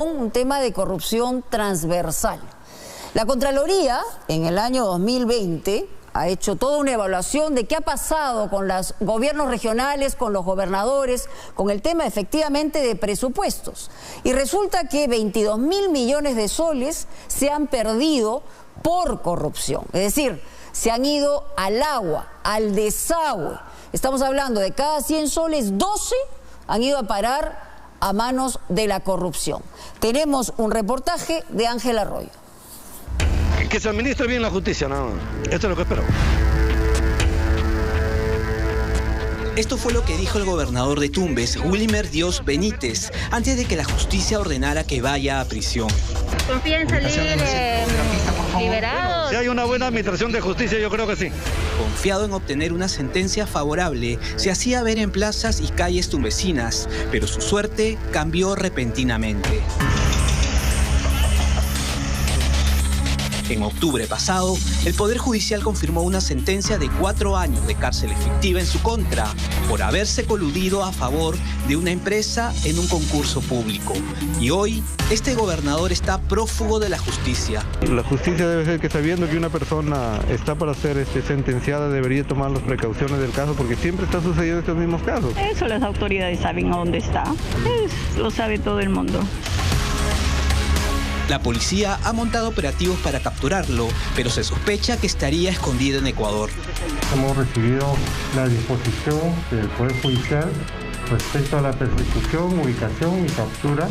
un tema de corrupción transversal. La Contraloría, en el año 2020, ha hecho toda una evaluación de qué ha pasado con los gobiernos regionales, con los gobernadores, con el tema efectivamente de presupuestos. Y resulta que 22.000 millones de soles se han perdido por corrupción. Es decir, se han ido al agua, al desagüe. Estamos hablando de cada 100 soles, 12 han ido a parar a manos de la corrupción. Tenemos un reportaje de Ángel Arroyo. Que se administre bien la justicia, nada más. Esto es lo que espero. Esto fue lo que dijo el gobernador de Tumbes, Wilmer Dios Benítez, antes de que la justicia ordenara que vaya a prisión. ¿Confía en salir liberados? Si hay una buena administración de justicia, yo creo que sí. Confiado en obtener una sentencia favorable, se hacía ver en plazas y calles tumbesinas, pero su suerte cambió repentinamente. En octubre pasado, el Poder Judicial confirmó una sentencia de 4 años de cárcel efectiva en su contra por haberse coludido a favor de una empresa en un concurso público. Y hoy, este gobernador está prófugo de la justicia. La justicia debe ser que, sabiendo que una persona está para ser sentenciada, debería tomar las precauciones del caso, porque siempre está sucediendo estos mismos casos. Eso las autoridades saben a dónde está. Lo sabe todo el mundo. La policía ha montado operativos para capturarlo, pero se sospecha que estaría escondido en Ecuador. Hemos recibido la disposición del Poder Judicial respecto a la persecución, ubicación y captura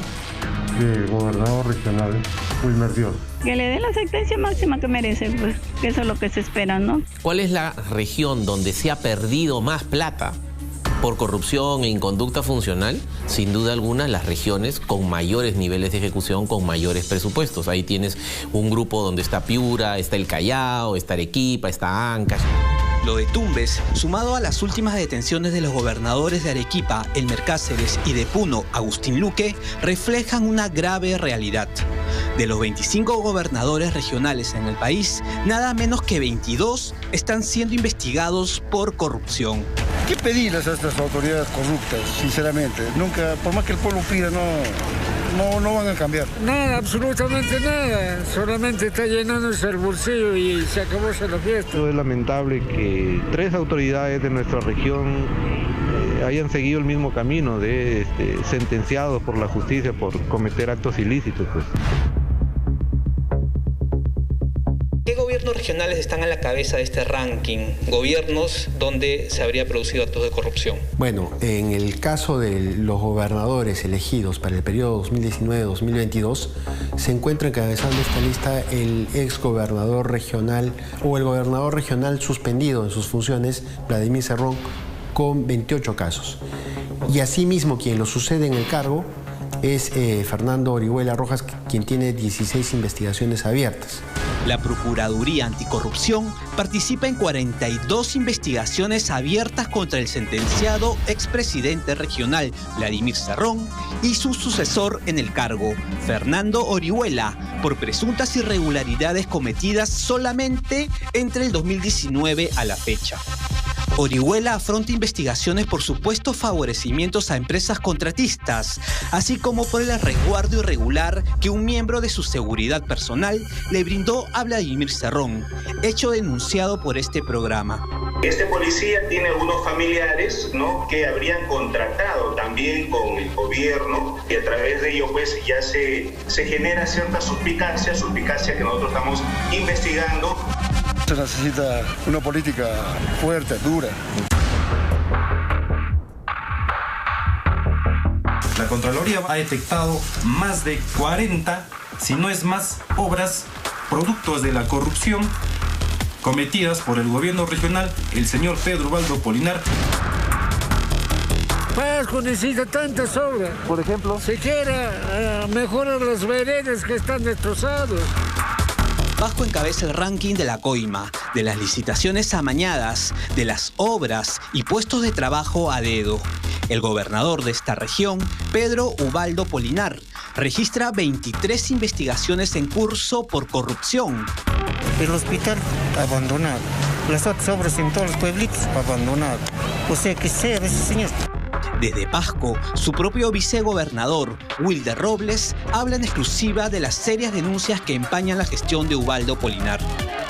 del gobernador regional, Wilmer Dios. Que le den la sentencia máxima que merece, pues eso es lo que se espera, ¿no? ¿Cuál es la región donde se ha perdido más plata por corrupción e inconducta funcional? Sin duda alguna, las regiones con mayores niveles de ejecución, con mayores presupuestos. Ahí tienes un grupo donde está Piura, está el Callao, está Arequipa, está Ancash. Lo de Tumbes, sumado a las últimas detenciones de los gobernadores de Arequipa, Elmer Cáceres, y de Puno, Agustín Luque, reflejan una grave realidad. De los 25 gobernadores regionales en el país, nada menos que 22 están siendo investigados por corrupción. ¿Qué pedirles a estas autoridades corruptas, sinceramente? Nunca, por más que el pueblo pida, no van a cambiar. Nada, absolutamente nada. Solamente está llenándose el bolsillo y se acabó la fiesta. Es lamentable que 3 autoridades de nuestra región hayan seguido el mismo camino de sentenciados por la justicia por cometer actos ilícitos, pues. ¿Qué gobiernos regionales están a la cabeza de este ranking? Gobiernos donde se habría producido actos de corrupción. Bueno, en el caso de los gobernadores elegidos para el periodo 2019-2022, se encuentra encabezando esta lista el exgobernador regional o el gobernador regional suspendido en sus funciones, Vladimir Cerrón, con 28 casos. Y asimismo, quien lo sucede en el cargo es Fernando Orihuela Rojas, quien tiene 16 investigaciones abiertas. La Procuraduría Anticorrupción participa en 42 investigaciones abiertas contra el sentenciado expresidente regional Vladimir Cerrón y su sucesor en el cargo, Fernando Orihuela, por presuntas irregularidades cometidas solamente entre el 2019 a la fecha. Orihuela afronta investigaciones por supuestos favorecimientos a empresas contratistas, así como por el resguardo irregular que un miembro de su seguridad personal le brindó a Vladimir Cerrón, hecho denunciado por este programa. Este policía tiene algunos familiares, ¿no?, que habrían contratado también con el gobierno, y a través de ello pues ya se genera cierta suspicacia que nosotros estamos investigando. Se necesita una política fuerte, dura. La Contraloría ha detectado más de 40, si no es más, obras productos de la corrupción cometidas por el gobierno regional, el señor Pedro Ubaldo Polinar. Pasco necesita tantas obras. Por ejemplo, siquiera mejorar las veredas que están destrozadas. Pasco encabeza el ranking de la coima, de las licitaciones amañadas, de las obras y puestos de trabajo a dedo. El gobernador de esta región, Pedro Ubaldo Polinar, registra 23 investigaciones en curso por corrupción. El hospital abandonado, las otras obras en todos los pueblitos abandonados. O sea que sea ese señor. Desde Pasco, su propio vicegobernador, Wilder Robles, habla en exclusiva de las serias denuncias que empañan la gestión de Ubaldo Polinar.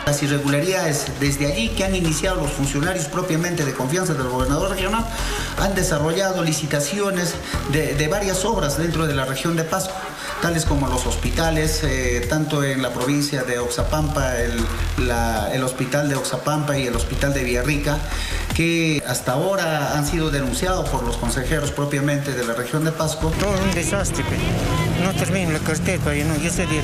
Las irregularidades desde allí que han iniciado los funcionarios propiamente de confianza del gobernador regional han desarrollado licitaciones de varias obras dentro de la región de Pasco, tales como los hospitales, tanto en la provincia de Oxapampa, el hospital de Oxapampa y el hospital de Villarrica, que hasta ahora han sido denunciados por los consejeros propiamente de la región de Pasco. Todo un desastre, no termino la cartera, yo sé de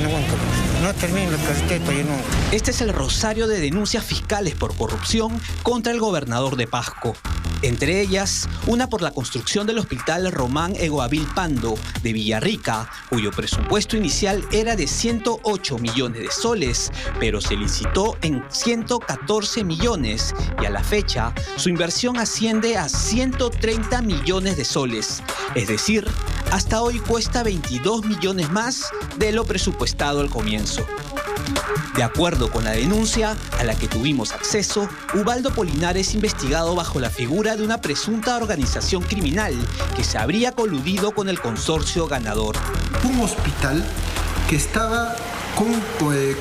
no termino la cartera, no. Este es el rosario de denuncias fiscales por corrupción contra el gobernador de Pasco. Entre ellas, una por la construcción del hospital Román Egoavil Pando de Villarrica, cuyo presupuesto inicial era de 108 millones de soles, pero se licitó en 114 millones y a la fecha su inversión asciende a 130 millones de soles. Es decir, hasta hoy cuesta 22 millones más de lo presupuestado al comienzo. De acuerdo con la denuncia a la que tuvimos acceso, Ubaldo Polinar es investigado bajo la figura de una presunta organización criminal que se habría coludido con el consorcio ganador. Un hospital que estaba con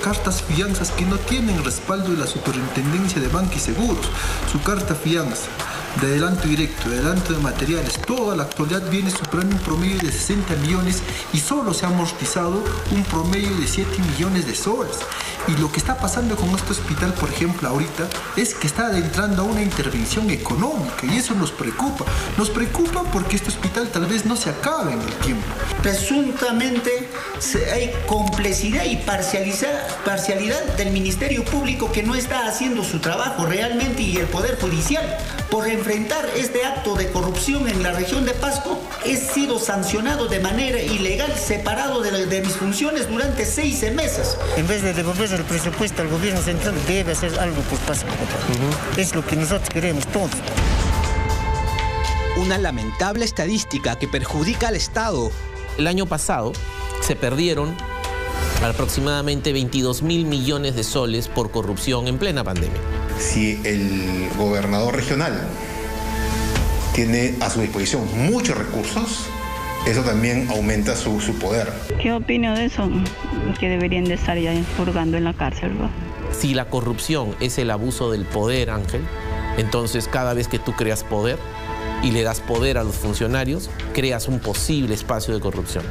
cartas fianzas que no tienen respaldo de la Superintendencia de Banca y Seguros. Su carta fianza de adelanto directo, de adelanto de materiales, toda la actualidad viene superando un promedio de 60 millones y solo se ha amortizado un promedio de 7 millones de soles. Y lo que está pasando con este hospital, por ejemplo, ahorita, es que está adentrando a una intervención económica y eso nos preocupa. Nos preocupa porque este hospital tal vez no se acabe en el tiempo. Presuntamente hay complicidad y parcialidad del Ministerio Público que no está haciendo su trabajo realmente y el Poder Judicial. Por enfrentar este acto de corrupción en la región de Pasco, he sido sancionado de manera ilegal, separado de mis funciones durante 6 meses. En vez de devolver el presupuesto al gobierno central, debe hacer algo por Pasco. Es lo que nosotros queremos todos. Una lamentable estadística que perjudica al Estado. El año pasado se perdieron aproximadamente 22.000 millones de soles por corrupción en plena pandemia. Si el gobernador regional tiene a su disposición muchos recursos, eso también aumenta su poder. ¿Qué opino de eso? Que deberían de estar ya purgando en la cárcel, ¿no? Si la corrupción es el abuso del poder, Ángel, entonces cada vez que tú creas poder y le das poder a los funcionarios, creas un posible espacio de corrupción.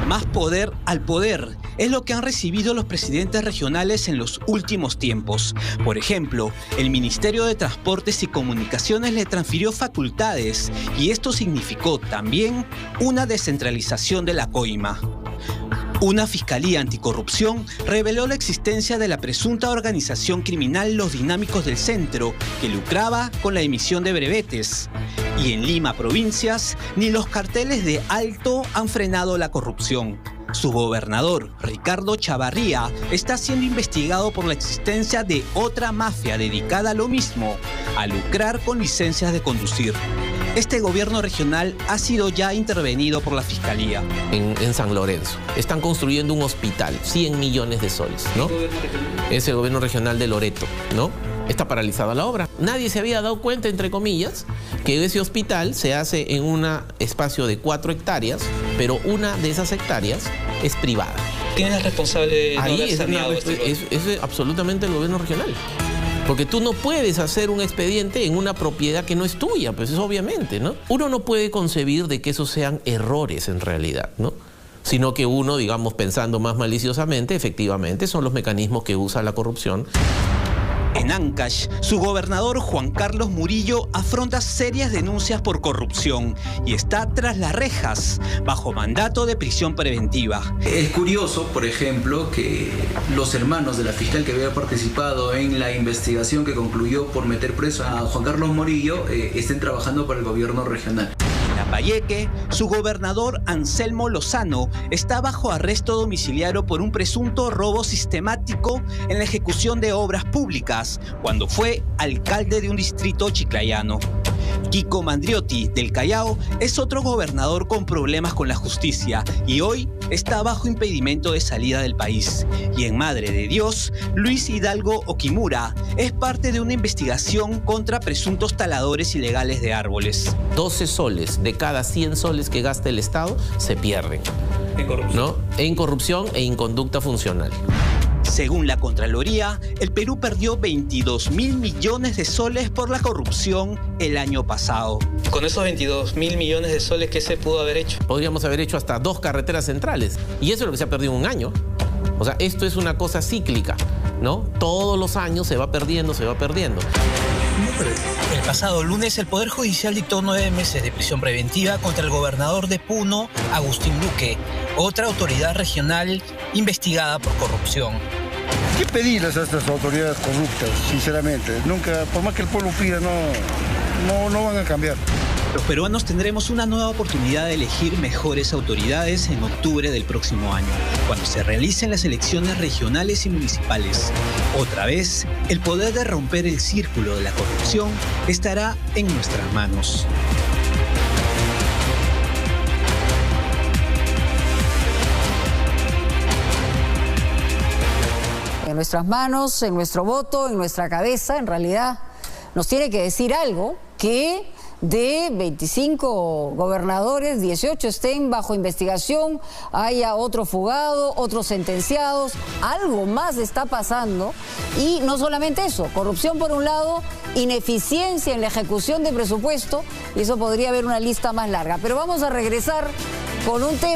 Más poder al poder es lo que han recibido los presidentes regionales en los últimos tiempos. Por ejemplo, el Ministerio de Transportes y Comunicaciones le transfirió facultades y esto significó también una descentralización de la coima. Una fiscalía anticorrupción reveló la existencia de la presunta organización criminal Los Dinámicos del Centro, que lucraba con la emisión de brevetes. Y en Lima, provincias, ni los carteles de Alto han frenado la corrupción. Su gobernador, Ricardo Chavarría, está siendo investigado por la existencia de otra mafia dedicada a lo mismo, a lucrar con licencias de conducir. Este gobierno regional ha sido ya intervenido por la Fiscalía. En San Lorenzo. Están construyendo un hospital, 100 millones de soles, ¿no? Es el gobierno regional de Loreto, ¿no? Está paralizada la obra. Nadie se había dado cuenta, entre comillas, que ese hospital se hace en un espacio de 4 hectáreas, pero una de esas hectáreas es privada. ¿Quién es el responsable de no haber saneado es absolutamente el gobierno regional. Porque tú no puedes hacer un expediente en una propiedad que no es tuya, pues es obviamente, ¿no? Uno no puede concebir de que esos sean errores en realidad, ¿no? Sino que uno, digamos, pensando más maliciosamente, efectivamente, son los mecanismos que usa la corrupción. En Ancash, su gobernador Juan Carlos Murillo afronta serias denuncias por corrupción y está tras las rejas, bajo mandato de prisión preventiva. Es curioso, por ejemplo, que los hermanos de la fiscal que había participado en la investigación que concluyó por meter preso a Juan Carlos Murillo estén trabajando para el gobierno regional. En Lambayeque, su gobernador Anselmo Lozano está bajo arresto domiciliario por un presunto robo sistemático en la ejecución de obras públicas cuando fue alcalde de un distrito chiclayano. Kiko Mandriotti, del Callao, es otro gobernador con problemas con la justicia y hoy está bajo impedimento de salida del país. Y en Madre de Dios, Luis Hidalgo Okimura es parte de una investigación contra presuntos taladores ilegales de árboles. 12 soles de cada 100 soles que gasta el Estado se pierden. En corrupción. ¿No? En corrupción e inconducta funcional. Según la Contraloría, el Perú perdió 22.000 millones de soles por la corrupción el año pasado. Con esos 22.000 millones de soles, ¿qué se pudo haber hecho? Podríamos haber hecho hasta 2 carreteras centrales. Y eso es lo que se ha perdido en un año. O sea, esto es una cosa cíclica, ¿no? Todos los años se va perdiendo, se va perdiendo. El pasado lunes, el Poder Judicial dictó 9 meses de prisión preventiva contra el gobernador de Puno, Agustín Luque, otra autoridad regional investigada por corrupción. ¿Qué pedirles a estas autoridades corruptas, sinceramente? Nunca, por más que el pueblo pida, no van a cambiar. Los peruanos tendremos una nueva oportunidad de elegir mejores autoridades en octubre del próximo año, cuando se realicen las elecciones regionales y municipales. Otra vez, el poder de romper el círculo de la corrupción estará en nuestras manos. En nuestras manos, en nuestro voto, en nuestra cabeza, en realidad nos tiene que decir algo que de 25 gobernadores, 18 estén bajo investigación, haya otro fugado, otros sentenciados, algo más está pasando. Y no solamente eso, corrupción por un lado, ineficiencia en la ejecución de presupuesto, y eso podría haber una lista más larga. Pero vamos a regresar con un tema